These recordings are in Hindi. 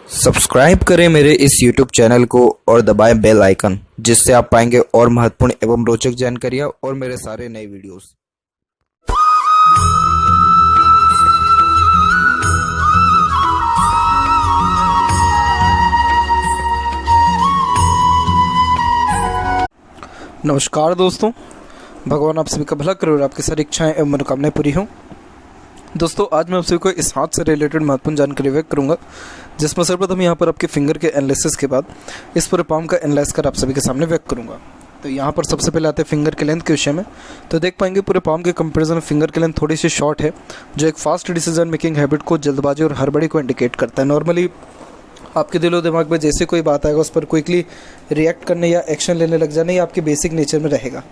सब्सक्राइब करें मेरे इस YouTube चैनल को और दबाएं बेल आइकन, जिससे आप पाएंगे और महत्वपूर्ण एवं रोचक जानकारियां और मेरे सारे नए वीडियोस। नमस्कार दोस्तों, भगवान आप सभी का भला करे और आपकी सारी इच्छाएं एवं मनोकामनाएं पूरी हों। दोस्तों, आज मैं आप सभी को इस हाथ से रिलेटेड महत्वपूर्ण जानकारी व्यक्त करूंगा, जिसमें सर्वप्रथम यहाँ पर आपके फिंगर के एनालिसिस के बाद इस पूरे पाम का एनालाइज कर आप सभी के सामने व्यक्त करूंगा। तो यहाँ पर सबसे पहले आते हैं फिंगर के लेंथ के विषय में। तो देख पाएंगे पूरे पाम के कंपेरिजन में फिंगर की लेंथ थोड़ी सी शॉर्ट है, जो एक फास्ट डिसीजन मेकिंग हैबिट को, जल्दबाजी और हड़बड़ी को इंडिकेट करता है। नॉर्मली आपके दिलो दिमाग में जैसे कोई बात आएगा उस पर क्विकली रिएक्ट करने या एक्शन लेने लग जाना, ये आपके बेसिक नेचर में रहेगा।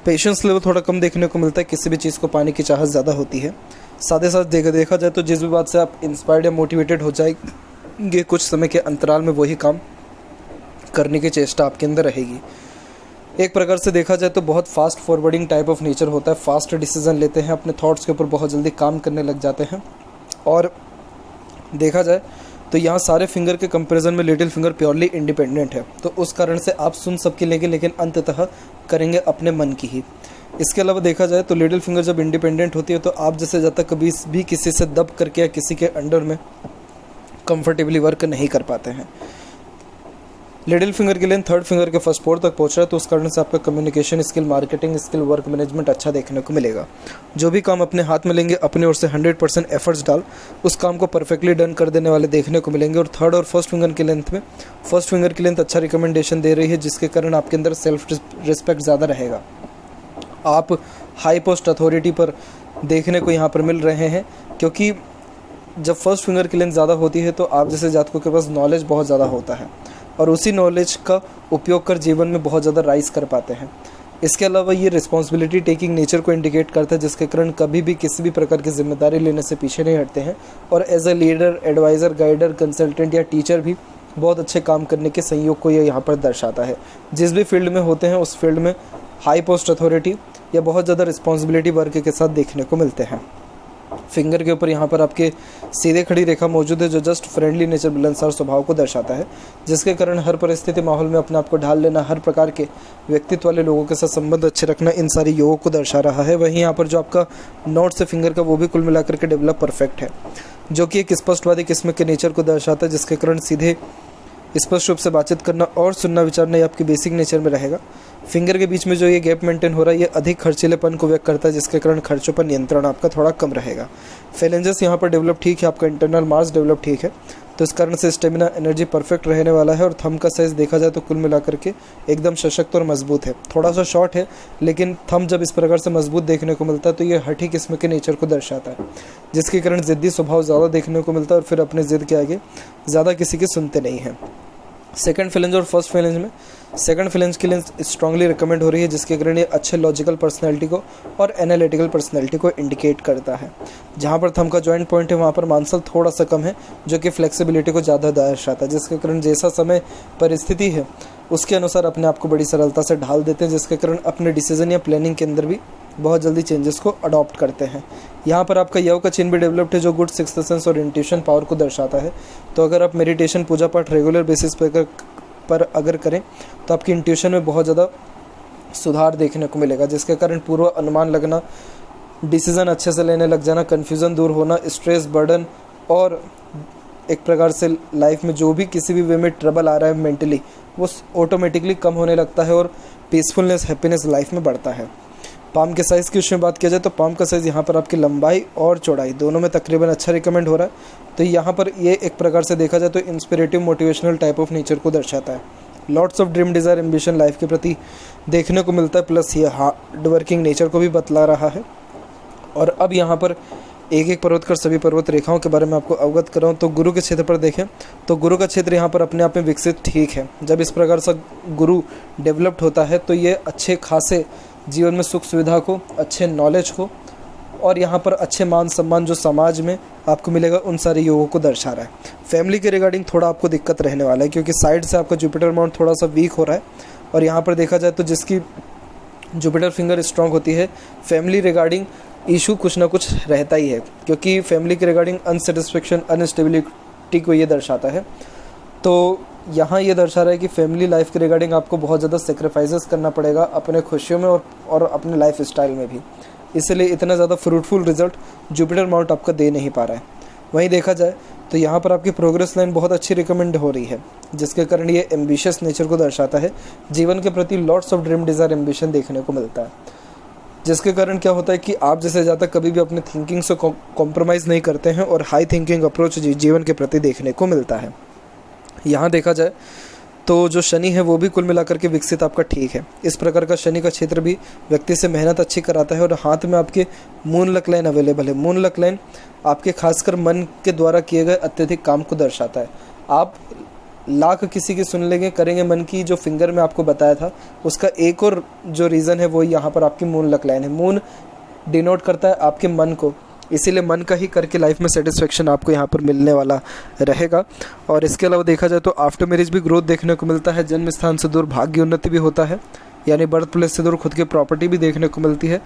पेशेंस लेवल थोड़ा कम देखने को मिलता है, किसी भी चीज़ को पाने की चाहत ज़्यादा होती है। साथ ही साथ देखा जाए तो जिस भी बात से आप इंस्पायर्ड या मोटिवेटेड हो जाएंगे, कुछ समय के अंतराल में वही काम करने की चेष्टा आपके अंदर रहेगी। एक प्रकार से देखा जाए तो बहुत fast forwarding type of nature होता है, फास्ट डिसीजन लेते हैं, अपने थॉट्स के ऊपर बहुत जल्दी काम करने लग जाते हैं। और देखा जाए तो यहाँ सारे फिंगर के कंपैरिजन में लिटिल फिंगर प्योरली इंडिपेंडेंट है, तो उस कारण से आप सुन सबकी लेंगे लेकिन अंततः करेंगे अपने मन की ही। इसके अलावा देखा जाए तो लिटिल फिंगर जब इंडिपेंडेंट होती है तो आप जैसे ज़्यादा कभी भी किसी से दब करके या किसी के अंडर में कंफर्टेबली वर्क नहीं कर पाते हैं। लिटिल फिंगर के लिए थर्ड फिंगर के फर्स्ट फोर तक पहुंच रहा है, तो उस कारण से आपका communication skill, marketing skill, work management अच्छा देखने को मिलेगा। जो भी काम अपने हाथ में लेंगे अपनी ओर से 100% एफर्ट्स डाल उस काम को परफेक्टली डन कर देने वाले देखने को मिलेंगे। और थर्ड और फर्स्ट फिंगर की लेंथ में फर्स्ट फिंगर की लेंथ अच्छा रिकमेंडेशन दे रही है, जिसके कारण आपके अंदर सेल्फ रिस्पेक्ट ज़्यादा रहेगा। आप हाई पोस्ट अथॉरिटी पर देखने को यहाँ पर मिल रहे हैं, क्योंकि जब फर्स्ट फिंगर की लेंथ ज़्यादा होती है तो आप जैसे जातकों के पास नॉलेज बहुत ज़्यादा होता है और उसी नॉलेज का उपयोग कर जीवन में बहुत ज़्यादा राइज कर पाते हैं। इसके अलावा ये रिस्पॉन्सिबिलिटी टेकिंग नेचर को इंडिकेट करता है, जिसके कारण कभी भी किसी भी प्रकार की जिम्मेदारी लेने से पीछे नहीं हटते हैं और as a leader, adviser, guider, consultant या टीचर भी बहुत अच्छे काम करने के संयोग को ये यहाँ पर दर्शाता है। जिस भी फील्ड में होते हैं उस फील्ड में हाई पोस्ट अथॉरिटी या बहुत ज़्यादा रिस्पॉन्सिबिलिटी वर्क के साथ देखने को मिलते हैं। फिंगर के ऊपर यहाँ पर आपके सीधे खड़ी रेखा मौजूद है, जो जस्ट फ्रेंडली नेचर, मिलनसार स्वभाव को दर्शाता है, जिसके कारण हर परिस्थिति माहौल में अपने आप को ढाल लेना, हर प्रकार के व्यक्तित्व वाले लोगों के साथ संबंध अच्छे रखना, इन सारी योगों को दर्शा रहा है। वहीं यहाँ पर जो आपका नोट से फिंगर का वो भी कुल मिलाकर के डेवलप परफेक्ट है, जो कि एक स्पष्टवादी किस्म के नेचर को दर्शाता है, जिसके कारण सीधे स्पष्ट रूप से बातचीत करना और सुनना विचारना ये आपके बेसिक नेचर में रहेगा। फिंगर के बीच में जो ये गैप मेंटेन हो रहा है, ये अधिक खर्चीलेपन को व्यक्त करता है, जिसके कारण खर्चों पर नियंत्रण आपका थोड़ा कम रहेगा। फेलेंजेस यहाँ पर डेवलप ठीक है, आपका इंटरनल मार्स डेवलप ठीक है, तो इस कारण से स्टेमिना, एनर्जी परफेक्ट रहने वाला है। और थंब का साइज देखा जाए तो कुल मिलाकर के एकदम सशक्त और मजबूत है। थोड़ा सा शॉर्ट है, लेकिन थंब जब इस प्रकार से मजबूत देखने को मिलता है तो ये हठी किस्म के नेचर को दर्शाता है, जिसके कारण ज़िद्दी स्वभाव ज़्यादा देखने को मिलता है और फिर अपने ज़िद के आगे ज़्यादा किसी की सुनते नहीं हैं। सेकंड फिलेंज और फर्स्ट फिलेंज में सेकंड फिलेंज की लेंथ स्ट्रांगली रिकमेंड हो रही है, जिसके कारण ये अच्छे लॉजिकल पर्सनैलिटी को और एनालिटिकल पर्सनैलिटी को इंडिकेट करता है। जहाँ पर थंब का जॉइंट पॉइंट है वहाँ पर मांसल थोड़ा सा कम है, जो कि फ्लेक्सिबिलिटी को ज़्यादा दर्शाता है, जिसके कारण जैसा समय परिस्थिति है उसके अनुसार अपने आप को बड़ी सरलता से ढाल देते हैं, जिसके कारण अपने डिसीजन या प्लानिंग के अंदर भी बहुत जल्दी चेंजेस को अडॉप्ट करते हैं। यहाँ पर आपका यव का चिन्ह भी डेवलप्ड है, जो गुड सिक्स्थ सेंस और इंट्यूशन पावर को दर्शाता है। तो अगर आप मेडिटेशन, पूजा पाठ रेगुलर बेसिस पर अगर करें तो आपकी इंट्यूशन में बहुत ज़्यादा सुधार देखने को मिलेगा, जिसके कारण पूर्व अनुमान लगना, डिसीज़न अच्छे से लेने लग जाना, कन्फ्यूज़न दूर होना, स्ट्रेस, बर्डन और एक प्रकार से लाइफ में जो भी किसी भी वे में ट्रबल आ रहा है मेंटली, वो ऑटोमेटिकली कम होने लगता है और पीसफुलनेस, हैप्पीनेस लाइफ में बढ़ता है। पाम के साइज़ की उसमें बात किया जाए तो पाम का साइज़ यहाँ पर आपकी लंबाई और चौड़ाई दोनों में तकरीबन अच्छा रिकमेंड हो रहा है। तो यहाँ पर ये एक प्रकार से देखा जाए तो इंस्पिरेटिव, मोटिवेशनल टाइप ऑफ नेचर को दर्शाता है। Lots of dream, desire, ambition life के प्रति देखने को मिलता है, प्लस ये हार्ड वर्किंग नेचर को भी बतला रहा है। और अब यहाँ पर एक एक पर्वत कर सभी पर्वत रेखाओं के बारे में आपको अवगत कर रहा हूँ। तो गुरु के क्षेत्र पर देखें तो गुरु का क्षेत्र यहाँ पर अपने आप में विकसित ठीक है। जब इस प्रकार से गुरु डेवलप्ड होता है तो ये अच्छे खासे जीवन में सुख सुविधा को, अच्छे नॉलेज को और यहाँ पर अच्छे मान सम्मान जो समाज में आपको मिलेगा, उन सारे योगों को दर्शा रहा है। फैमिली के रिगार्डिंग थोड़ा आपको दिक्कत रहने वाला है, क्योंकि साइड से आपका जुपिटर माउंट थोड़ा सा वीक हो रहा है। और यहाँ पर देखा जाए तो जिसकी जुपिटर फिंगर स्ट्रांग होती है, फैमिली रिगार्डिंग इशू कुछ ना कुछ रहता ही है, क्योंकि फैमिली के रिगार्डिंग अनसेटिस्फेक्शन, अनस्टेबिलिटी को ये दर्शाता है। तो यहाँ ये दर्शा रहा है कि फैमिली लाइफ के रिगार्डिंग आपको बहुत ज़्यादा सेक्रीफाइसेस करना पड़ेगा अपने खुशियों में और अपने लाइफ स्टाइल में भी, इसलिए इतना ज़्यादा फ्रूटफुल रिजल्ट जुपिटर माउंट आपका दे नहीं पा रहा है। वहीं देखा जाए तो यहाँ पर आपकी प्रोग्रेस लाइन बहुत अच्छी रिकमेंड हो रही है, जिसके कारण ये एम्बिशियस नेचर को दर्शाता है। जीवन के प्रति lots of dream desire ambition देखने को मिलता है, जिसके कारण क्या होता है कि आप जैसे ज़्यादा कभी भी अपने थिंकिंग से कॉम्प्रोमाइज़ नहीं करते हैं और हाई थिंकिंग अप्रोच जीवन के प्रति देखने को मिलता है। यहाँ देखा जाए तो जो शनि है वो भी कुल मिलाकर के विकसित आपका ठीक है। इस प्रकार का शनि का क्षेत्र भी व्यक्ति से मेहनत अच्छी कराता है और हाथ में आपके मून लक लाइन अवेलेबल है। मून लक लाइन आपके खासकर मन के द्वारा किए गए अत्यधिक काम को दर्शाता है। आप लाख किसी की सुन लेंगे करेंगे मन की, जो फिंगर में आपको बताया था उसका एक और जो रीज़न है वो यहाँ पर आपकी मून लक लाइन है। मून डिनोट करता है आपके मन को, इसीलिए मन का ही करके लाइफ में सेटिस्फेक्शन आपको यहाँ पर मिलने वाला रहेगा। और इसके अलावा देखा जाए तो आफ्टर मैरिज भी ग्रोथ देखने को मिलता है। जन्म स्थान से दूर भाग्य उन्नति भी होता है, यानी बर्थ प्लेस से दूर खुद की प्रॉपर्टी भी देखने को मिलती है।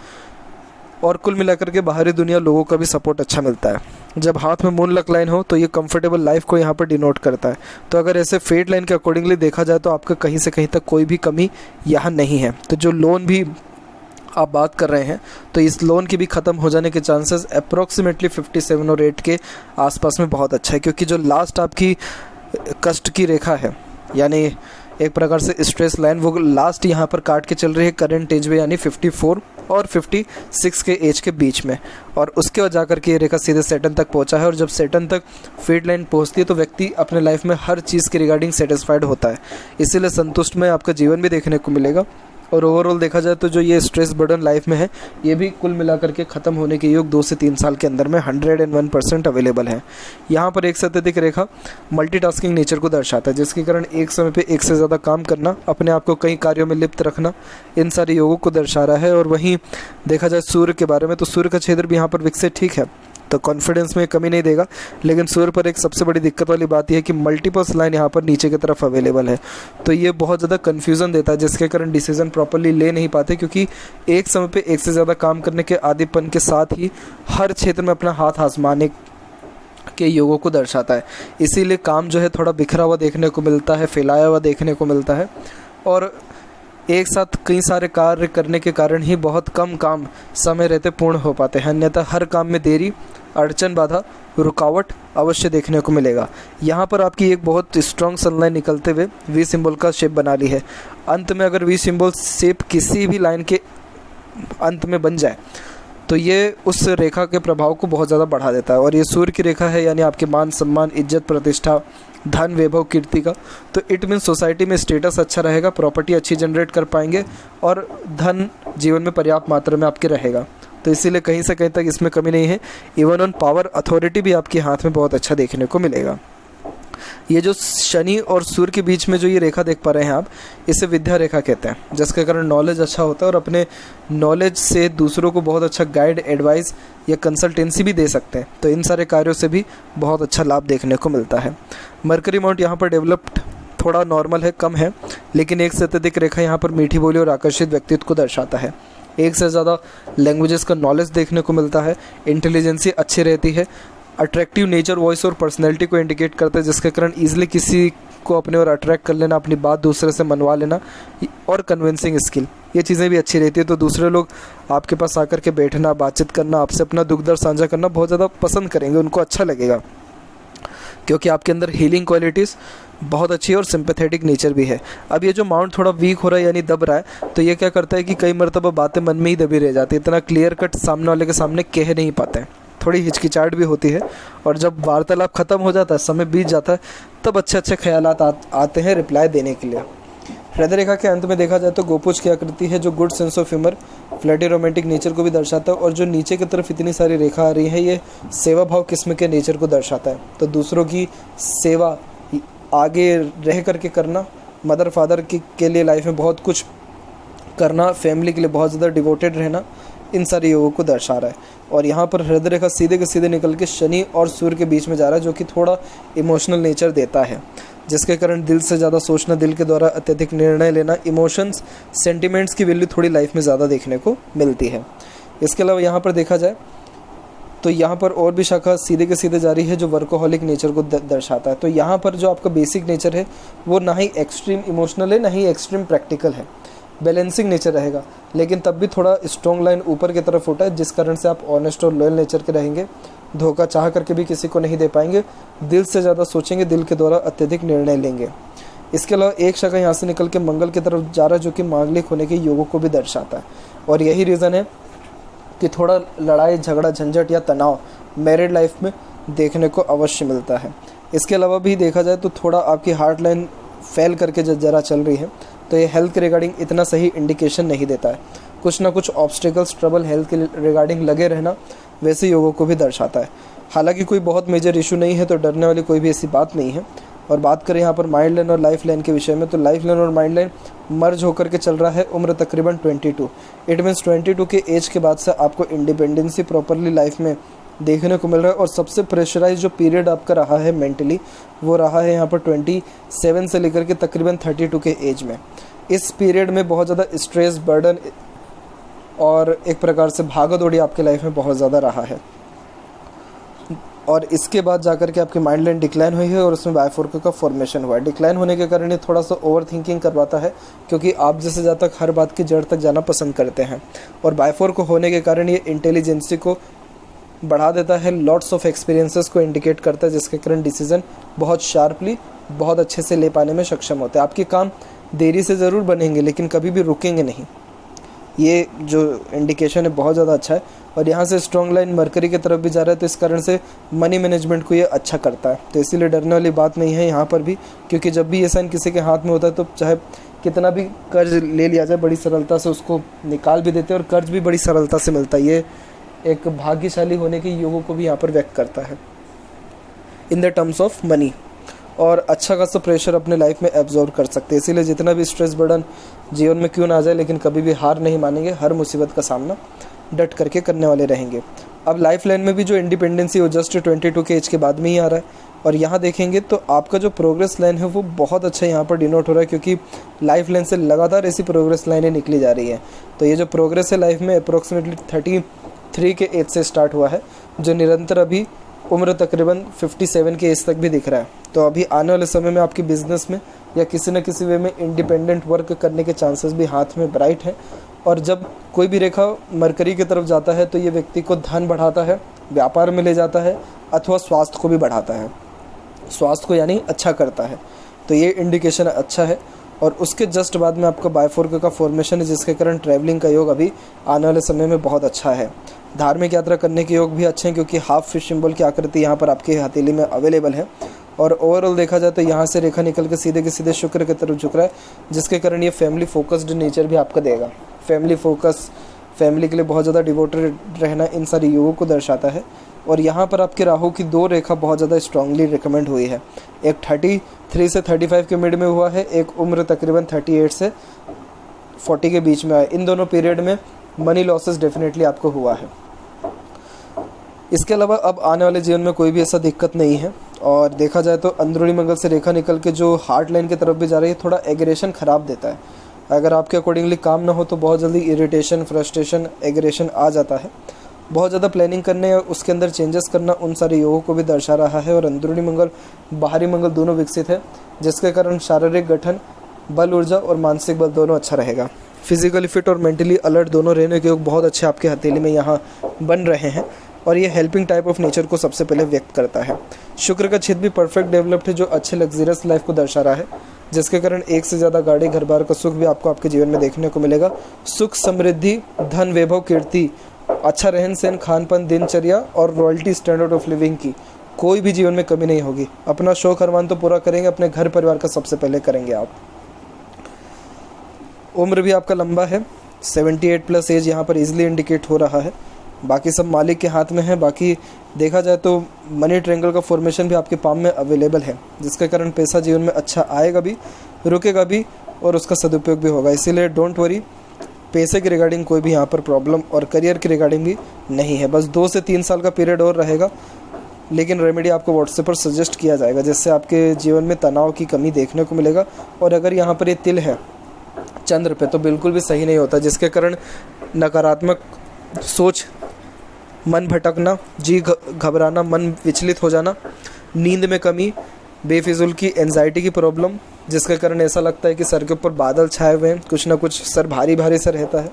और कुल मिलाकर के बाहरी दुनिया लोगों का भी सपोर्ट अच्छा मिलता है। जब हाथ में मून लक लाइन हो तो ये कंफर्टेबल लाइफ को यहाँ पर डिनोट करता है। तो अगर ऐसे फेट लाइन के अकॉर्डिंगली देखा जाए तो आपका कहीं से कहीं तक कोई भी कमी यहाँ नहीं है। तो जो लोन भी आप बात कर रहे हैं तो इस लोन की भी ख़त्म हो जाने के चांसेस अप्रॉक्सीमेटली 57 और 8 के आसपास में बहुत अच्छा है, क्योंकि जो लास्ट आपकी कष्ट की रेखा है, यानी एक प्रकार से स्ट्रेस लाइन, वो लास्ट यहाँ पर काट के चल रही है करंट एज में, यानी 54 और 56 के एज के बीच में। और उसके बाद जाकर के ये रेखा सीधे सैटर्न तक पहुँचा है। और जब सैटर्न तक फीड लाइन पहुँचती है तो व्यक्ति अपने लाइफ में हर चीज़ के रिगार्डिंग सेटिस्फाइड होता है, इसीलिए संतुष्ट में आपका जीवन भी देखने को मिलेगा। और ओवरऑल देखा जाए तो जो ये स्ट्रेस बर्डन लाइफ में है ये भी कुल मिलाकर के ख़त्म होने के योग 2 से 3 साल के अंदर में 101% अवेलेबल है। यहाँ पर एक से अत्यधिक रेखा मल्टीटास्किंग नेचर को दर्शाता है, जिसके कारण एक समय पे एक से ज़्यादा काम करना, अपने आप को कई कार्यों में लिप्त रखना, इन सारे योगों को दर्शा रहा है। और वहीं देखा जाए सूर्य के बारे में तो सूर्य का क्षेत्र भी यहाँ पर विकसित ठीक है, तो कॉन्फिडेंस में कमी नहीं देगा। लेकिन सूर्य पर एक सबसे बड़ी दिक्कत वाली बात यह है कि मल्टीपल्स लाइन यहाँ पर नीचे की तरफ अवेलेबल है, तो ये बहुत ज़्यादा कन्फ्यूज़न देता है, जिसके कारण डिसीजन प्रॉपर्ली ले नहीं पाते, क्योंकि एक समय पे एक से ज़्यादा काम करने के आदीपन के साथ ही हर क्षेत्र में अपना हाथ आजमाने के योगों को दर्शाता है। इसीलिए काम जो है थोड़ा बिखरा हुआ देखने को मिलता है, फैलाया हुआ देखने को मिलता है, और एक साथ कई सारे कार्य करने के कारण ही बहुत कम काम समय रहते पूर्ण हो पाते हैं। अन्यथा हर काम में देरी, अड़चन, बाधा, रुकावट अवश्य देखने को मिलेगा। यहाँ पर आपकी एक बहुत स्ट्रॉन्ग सनलाइन निकलते हुए वी सिंबल का शेप बना ली है। अंत में अगर वी सिंबल शेप किसी भी लाइन के अंत में बन जाए तो ये उस रेखा के प्रभाव को बहुत ज़्यादा बढ़ा देता है। और ये सूर्य की रेखा है, यानी आपके मान सम्मान, इज्जत, प्रतिष्ठा, धन, वैभव, कीर्ति का, तो इट मीन सोसाइटी में स्टेटस अच्छा रहेगा, प्रॉपर्टी अच्छी जनरेट कर पाएंगे और धन जीवन में पर्याप्त मात्रा में आपके रहेगा। तो इसीलिए कहीं से कहीं तक इसमें कमी नहीं है। इवन ऑन पावर अथॉरिटी भी आपके हाथ में बहुत अच्छा देखने को मिलेगा। ये जो शनि और सूर्य के बीच में जो ये रेखा देख पा रहे हैं आप, इसे विद्या रेखा कहते हैं, जिसके कारण नॉलेज अच्छा होता है और अपने नॉलेज से दूसरों को बहुत अच्छा गाइड, एडवाइस या कंसल्टेंसी भी दे सकते हैं। तो इन सारे कार्यों से भी बहुत अच्छा लाभ देखने को मिलता है। मरकरी माउंट यहाँ पर डेवलप्ड थोड़ा नॉर्मल है, कम है, लेकिन एक से अत्यधिक रेखा यहाँ पर मीठी बोली और आकर्षित व्यक्तित्व को दर्शाता है। एक से ज़्यादा लैंग्वेजेस का नॉलेज देखने को मिलता है, इंटेलिजेंसी अच्छी रहती है, अट्रैक्टिव नेचर, वॉइस और पर्सनैलिटी को इंडिकेट करता है, जिसके कारण ईजिली किसी को अपने और अट्रैक्ट कर लेना, अपनी बात दूसरे से मनवा लेना और कन्विंसिंग स्किल, ये चीज़ें भी अच्छी रहती है। तो दूसरे लोग आपके पास आकर के बैठना, बातचीत करना, आपसे अपना दुख दर्द साझा करना बहुत ज़्यादा पसंद करेंगे, उनको अच्छा लगेगा, क्योंकि आपके अंदर हीलिंग क्वालिटीज़ बहुत अच्छी है और सिंपैथेटिक नेचर भी है। अब ये जो माउंट थोड़ा वीक हो रहा है, यानी दब रहा है, तो ये क्या करता है कि कई मरतबा बातें मन में ही दबी रह जाती है, इतना क्लियर कट सामने वाले के सामने कह नहीं पाते हैं, थोड़ी हिचकिचाहट भी होती है। और जब वार्तालाप ख़त्म हो जाता है, समय बीत जाता है, तब अच्छे अच्छे ख्यालात आते हैं रिप्लाई देने के लिए। हृदय रेखा के अंत में देखा जाए तो गोपुज की आकृति है, जो good sense of humour, flirty, romantic nature को भी दर्शाता है। और जो नीचे की तरफ इतनी सारी रेखा आ रही है, ये सेवा भाव किस्म के नेचर को दर्शाता है। तो दूसरों की सेवा आगे रह करके करना, मदर फादर के लिए लाइफ में बहुत कुछ करना, फैमिली के लिए बहुत ज़्यादा डिवोटेड रहना, इन सारे योगों को दर्शा रहा है। और यहाँ पर हृदय रेखा सीधे के सीधे निकल के शनि और सूर्य के बीच में जा रहा है, जो कि थोड़ा इमोशनल नेचर देता है, जिसके कारण दिल से ज़्यादा सोचना, दिल के द्वारा अत्यधिक निर्णय लेना, इमोशंस, सेंटिमेंट्स की वैल्यू थोड़ी लाइफ में ज़्यादा देखने को मिलती है। इसके अलावा यहाँ पर देखा जाए तो यहाँ पर और भी शाखा सीधे के सीधे जा रही है जो वर्कोहॉलिक नेचर को दर्शाता है। तो यहाँ पर जो आपका बेसिक नेचर है वो ना ही एक्सट्रीम इमोशनल है ना ही एक्सट्रीम प्रैक्टिकल है, बैलेंसिंग नेचर रहेगा, लेकिन तब भी थोड़ा स्ट्रॉन्ग लाइन ऊपर की तरफ उठा है, जिस कारण से आप ऑनेस्ट और लॉयल नेचर के रहेंगे। धोखा चाह करके भी किसी को नहीं दे पाएंगे, दिल से ज़्यादा सोचेंगे, दिल के द्वारा अत्यधिक निर्णय लेंगे। इसके अलावा एक शाखा यहाँ से निकल के मंगल की तरफ जा रहा है जो कि मांगलिक होने के योगों को भी दर्शाता है, और यही रीज़न है कि थोड़ा लड़ाई झगड़ा झंझट या तनाव मैरिड लाइफ में देखने को अवश्य मिलता है। इसके अलावा भी देखा जाए तो थोड़ा आपकी हार्ट लाइन फेल करके जरा चल रही है, तो ये हेल्थ के रिगार्डिंग इतना सही इंडिकेशन नहीं देता है। कुछ ना कुछ ऑब्स्टिकल्स ट्रबल हेल्थ के रिगार्डिंग लगे रहना वैसे योगों को भी दर्शाता है। हालांकि कोई बहुत मेजर इशू नहीं है, तो डरने वाली कोई भी ऐसी बात नहीं है। और बात करें यहाँ पर माइंड लाइन और लाइफ लाइन के विषय में, तो लाइफ लाइन और माइंड लाइन मर्ज होकर के चल रहा है उम्र तकरीबन 22। इट मीन्स 22 के एज के बाद से आपको इंडिपेंडेंसी प्रॉपरली लाइफ में देखने को मिल रहा है। और सबसे प्रेशराइज जो पीरियड आपका रहा है मेंटली, वो रहा है यहाँ पर 27 से लेकर के तकरीबन 32 के एज में। इस पीरियड में बहुत ज़्यादा स्ट्रेस, बर्डन और एक प्रकार से भागदौड़ी आपके लाइफ में बहुत ज़्यादा रहा है। और इसके बाद जाकर के आपकी माइंड लाइन डिक्लाइन हुई है और उसमें बायफोर्क का फॉर्मेशन हुआ है। डिक्लाइन होने के कारण ये थोड़ा सा ओवर थिंकिंग करवाता है, क्योंकि आप जैसे ज़्यादा तक हर बात की जड़ तक जाना पसंद करते हैं। और बायफोर्क होने के कारण ये इंटेलिजेंसी को बढ़ा देता है, लॉट्स ऑफ एक्सपीरियंसेस को इंडिकेट करता है, जिसके कारण डिसीजन बहुत शार्पली, बहुत अच्छे से ले पाने में सक्षम होते हैं। आपके काम देरी से ज़रूर बनेंगे लेकिन कभी भी रुकेंगे नहीं। ये जो इंडिकेशन है बहुत ज़्यादा अच्छा है। और यहाँ से स्ट्रॉन्ग लाइन मरकरी की तरफ भी जा रहा है, तो इस कारण से मनी मैनेजमेंट को ये अच्छा करता है। तो इसीलिए डरने वाली बात नहीं है यहाँ पर भी, क्योंकि जब भी ये साइन किसी के हाथ में होता है तो चाहे कितना भी कर्ज ले लिया जाए, बड़ी सरलता से उसको निकाल भी देते हैं और कर्ज भी बड़ी सरलता से मिलता है। ये एक भाग्यशाली होने के योगों को भी यहाँ पर व्यक्त करता है in the terms of money. और अच्छा खासा प्रेशर अपने लाइफ में एब्जॉर्व कर सकते हैं। इसीलिए जितना भी स्ट्रेस बर्डन जीवन में क्यों ना आ जाए, लेकिन कभी भी हार नहीं मानेंगे, हर मुसीबत का सामना डट करके करने वाले रहेंगे। अब लाइफ लाइन में भी जो इंडिपेंडेंसी वो जस्ट 22 के एज के बाद में ही आ रहा है। और यहाँ देखेंगे तो आपका जो प्रोग्रेस लाइन है वो बहुत अच्छा यहाँ पर डिनोट हो रहा है, क्योंकि लाइफ लाइन से लगातार ऐसी प्रोग्रेस लाइनें निकली जा रही हैं। तो ये जो प्रोग्रेस है लाइफ में अप्रोक्सीमेटली 33 के एज से स्टार्ट हुआ है, जो निरंतर अभी उम्र तकरीबन 57 के एज तक भी दिख रहा है। तो अभी आने वाले समय में आपकी बिजनेस में या किसी न किसी वे में इंडिपेंडेंट वर्क करने के चांसेस भी हाथ में ब्राइट हैं। और जब कोई भी रेखा मरकरी की तरफ जाता है तो ये व्यक्ति को धन बढ़ाता है, व्यापार में ले जाता है, अथवा स्वास्थ्य को भी बढ़ाता है, स्वास्थ्य को यानी अच्छा करता है। तो ये इंडिकेशन अच्छा है। और उसके जस्ट बाद में आपका बायफोर्क का फॉर्मेशन है, जिसके कारण ट्रैवलिंग का योग अभी आने वाले समय में बहुत अच्छा है। धार्मिक यात्रा करने के योग भी अच्छे हैं, क्योंकि हाफ फिश सिंबल की आकृति यहाँ पर आपके हथेली में अवेलेबल है। और ओवरऑल देखा जाए तो यहाँ से रेखा निकल के सीधे के सीधे शुक्र की तरफ झुक रहा है, जिसके कारण ये फैमिली फोकस्ड नेचर भी आपका देगा। फैमिली फोकस, फैमिली के लिए बहुत ज़्यादा डिवोटेड रहना, इन सारी योगों को दर्शाता है। और यहाँ पर आपके राहु की 2 रेखा बहुत ज़्यादा स्ट्रांगली रिकमेंड हुई है। एक 33 से 35 के मिड में हुआ है, एक उम्र तकरीबन 38 से 40 के बीच में आया। इन दोनों पीरियड में मनी लॉसेस डेफिनेटली आपको हुआ है। इसके अलावा अब आने वाले जीवन में कोई भी ऐसा दिक्कत नहीं है। और देखा जाए तो अंदरूनी मंगल से रेखा निकल के जो हार्ट लाइन की तरफ भी जा रही है, थोड़ा एग्रेशन ख़राब देता है। अगर आपके अकॉर्डिंगली काम ना हो तो बहुत जल्दी इरिटेशन, फ्रस्ट्रेशन, एग्रेशन आ जाता है। बहुत ज़्यादा प्लानिंग करने और उसके अंदर चेंजेस करना उन सारे योगों को भी दर्शा रहा है। और अंदरूनी मंगल, बाहरी मंगल दोनों विकसित है, जिसके कारण शारीरिक गठन, बल ऊर्जा और मानसिक बल दोनों अच्छा रहेगा। फिजिकली फिट और मेंटली अलर्ट दोनों रहने के योग बहुत अच्छे आपके हथेली में यहाँ बन रहे हैं। और ये हेल्पिंग टाइप ऑफ नेचर को सबसे पहले व्यक्त करता है। शुक्र का क्षेत्र भी परफेक्ट डेवलप्ड है, जो अच्छे लग्जरियस लाइफ को दर्शा रहा है, जिसके कारण एक से ज़्यादा गाड़ी, घर बार का सुख भी आपको आपके जीवन में देखने को मिलेगा। सुख, समृद्धि, धन, वैभव, कीर्ति, अच्छा रहन सहन, खान पान, दिनचर्या और रॉयल्टी स्टैंडर्ड ऑफ लिविंग की कोई भी जीवन में कमी नहीं होगी। अपना शौक अरमान तो पूरा करेंगे, अपने घर परिवार का सबसे पहले करेंगे आप। उम्र भी आपका लंबा है, 78 प्लस एज यहाँ पर इजीली इंडिकेट हो रहा है। बाकी सब मालिक के हाथ में है। बाकी देखा जाए तो मनी ट्रायंगल का फॉर्मेशन भी आपके पाम में अवेलेबल है, जिसके कारण पैसा जीवन में अच्छा आएगा भी, रुकेगा भी और उसका सदुपयोग भी होगा। इसीलिए डोंट वरी, पैसे के रिगार्डिंग कोई भी यहाँ पर प्रॉब्लम और करियर के रिगार्डिंग भी नहीं है। बस 2 से 3 साल का पीरियड और रहेगा, लेकिन रेमेडी आपको व्हाट्सएप पर सजेस्ट किया जाएगा, जिससे आपके जीवन में तनाव की कमी देखने को मिलेगा। और अगर यहाँ पर ये तिल है चंद्र पे तो बिल्कुल भी सही नहीं होता, जिसके कारण नकारात्मक सोच मन भटकना, जी घबराना, मन विचलित हो जाना, नींद में कमी, बेफिजूल की एंजाइटी की प्रॉब्लम जिसके कारण ऐसा लगता है कि सर के ऊपर बादल छाए हुए हैं, कुछ ना कुछ सर भारी भारी सा रहता है,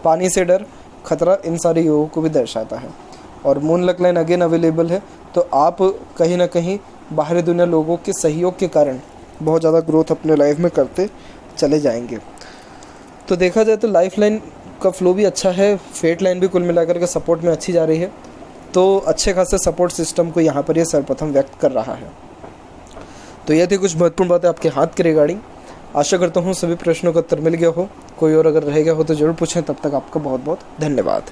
पानी से डर, खतरा, इन सारे योगों को भी दर्शाता है। और moon luck line again available है, तो आप कहीं ना कहीं बाहरी दुनिया लोगों के सहयोग के कारण बहुत ज़्यादा ग्रोथ अपने लाइफ में करते चले जाएंगे। तो देखा जाए तो लाइफ लाइन का फ्लो भी अच्छा है, फेट लाइन भी कुल मिलाकर के सपोर्ट में अच्छी जा रही है, तो अच्छे खासे सपोर्ट सिस्टम को यहाँ पर ये सर्वप्रथम व्यक्त कर रहा है। तो ये थी कुछ महत्वपूर्ण बातें आपके हाथ के रिगार्डिंग। आशा करता हूँ सभी प्रश्नों का उत्तर मिल गया हो, कोई और अगर रह गया हो तो ज़रूर पूछें। तब तक आपका बहुत बहुत धन्यवाद।